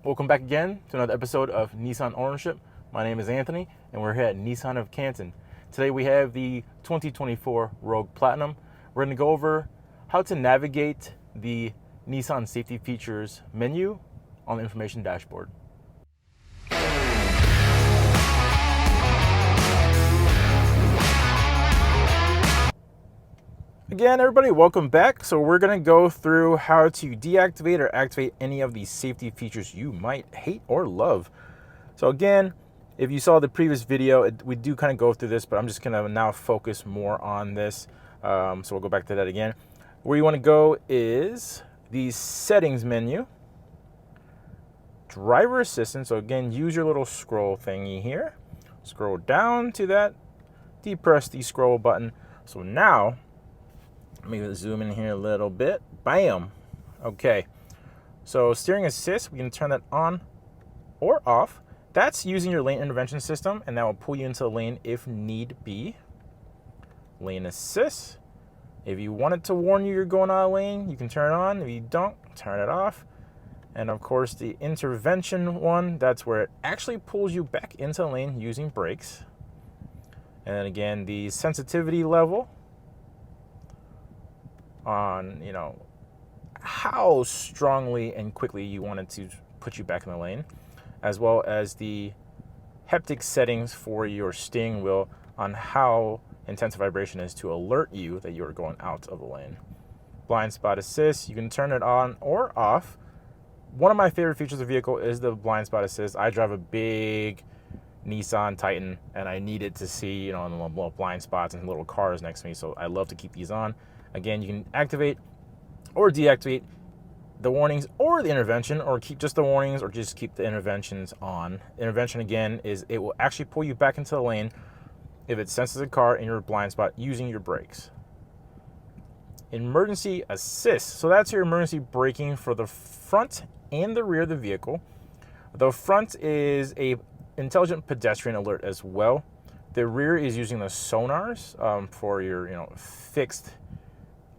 Welcome back again to another episode of Nissan Ownership. My name is Anthony, and we're here at Nissan of Canton. Today we have the 2024 Rogue Platinum. We're going to go over how to navigate the Nissan safety features menu on the information dashboard. Again, everybody, welcome back. So we're going to go through how to deactivate or activate any of these safety features you might hate or love. So again, if you saw the previous video, we do kind of go through this, but I'm just going to now focus more on this. So we'll go back to that again. Where you want to go is the settings menu, driver assistance. So again, use your little scroll thingy here. Scroll down to that, depress the scroll button. So now, let me zoom in here a little bit. Bam. Okay. So steering assist, we can turn that on or off. That's using your lane intervention system, and that will pull you into the lane if need be. Lane assist. If you want it to warn you you're going out of lane, you can turn it on. If you don't, turn it off. And of course, the intervention one, that's where it actually pulls you back into the lane using brakes. And then again, the sensitivity level on, how strongly and quickly you want it to put you back in the lane, as well as the haptic settings for your steering wheel on how intense vibration is to alert you that you're going out of the lane. Blind spot assist, you can turn it on or off. One of my favorite features of the vehicle is the blind spot assist. I drive a big Nissan Titan, and I need it to see, the little blind spots and little cars next to me, so I love to keep these on. Again, you can activate or deactivate the warnings or the intervention, or keep just the warnings, or just keep the interventions on. Intervention, again, is it will actually pull you back into the lane if it senses a car in your blind spot using your brakes. Emergency assist. So that's your emergency braking for the front and the rear of the vehicle. The front is a intelligent pedestrian alert as well. The rear is using the sonars for your fixed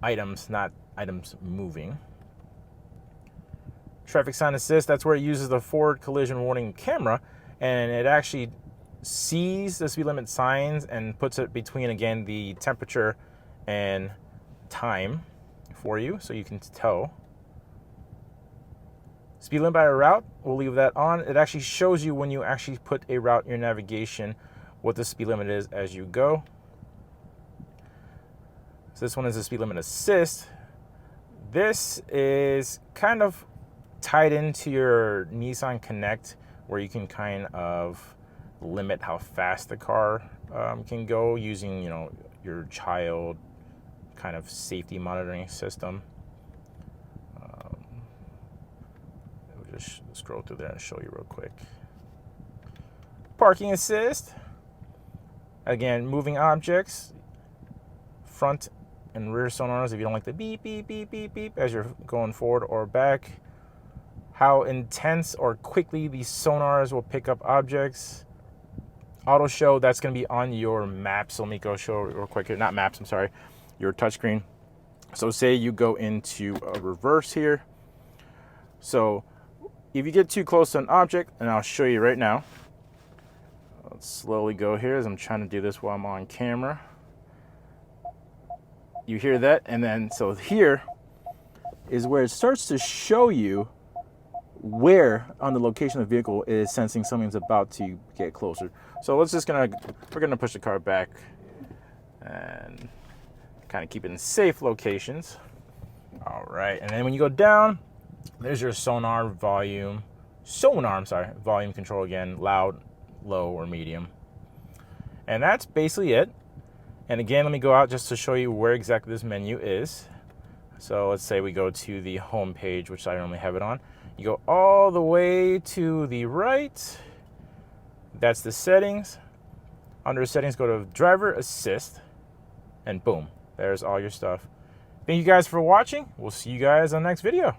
items, not items moving. Traffic sign assist, that's where it uses the forward collision warning camera, and it actually sees the speed limit signs and puts it between, again, the temperature and time for you, so you can tell. Speed limit by route, we'll leave that on. It actually shows you when you actually put a route in your navigation what the speed limit is as you go. So this one is a speed limit assist. This is kind of tied into your Nissan Connect, where you can kind of limit how fast the car can go using your child kind of safety monitoring system. We'll just scroll through there and show you real quick. Parking assist. Again, moving objects, front and rear sonars if you don't like the beep, beep, beep, beep, beep as you're going forward or back. How intense or quickly these sonars will pick up objects. Auto show, that's going to be on your maps. So let me go show real quick here. Not maps, I'm sorry. Your touchscreen. So say you go into a reverse here. So if you get too close to an object, and I'll show you right now. Let's slowly go here as I'm trying to do this while I'm on camera. You hear that, and then so here is where it starts to show you where on the location of the vehicle it is sensing something's about to get closer. So we're gonna push the car back and kind of keep it in safe locations. All right, and then when you go down, there's your volume control again, loud, low, or medium. And that's basically it. And again, let me go out just to show you where exactly this menu is. So let's say we go to the home page, which I normally have it on. You go all the way to the right. That's the settings. Under settings, go to driver assist, and boom, there's all your stuff. Thank you guys for watching. We'll see you guys on the next video.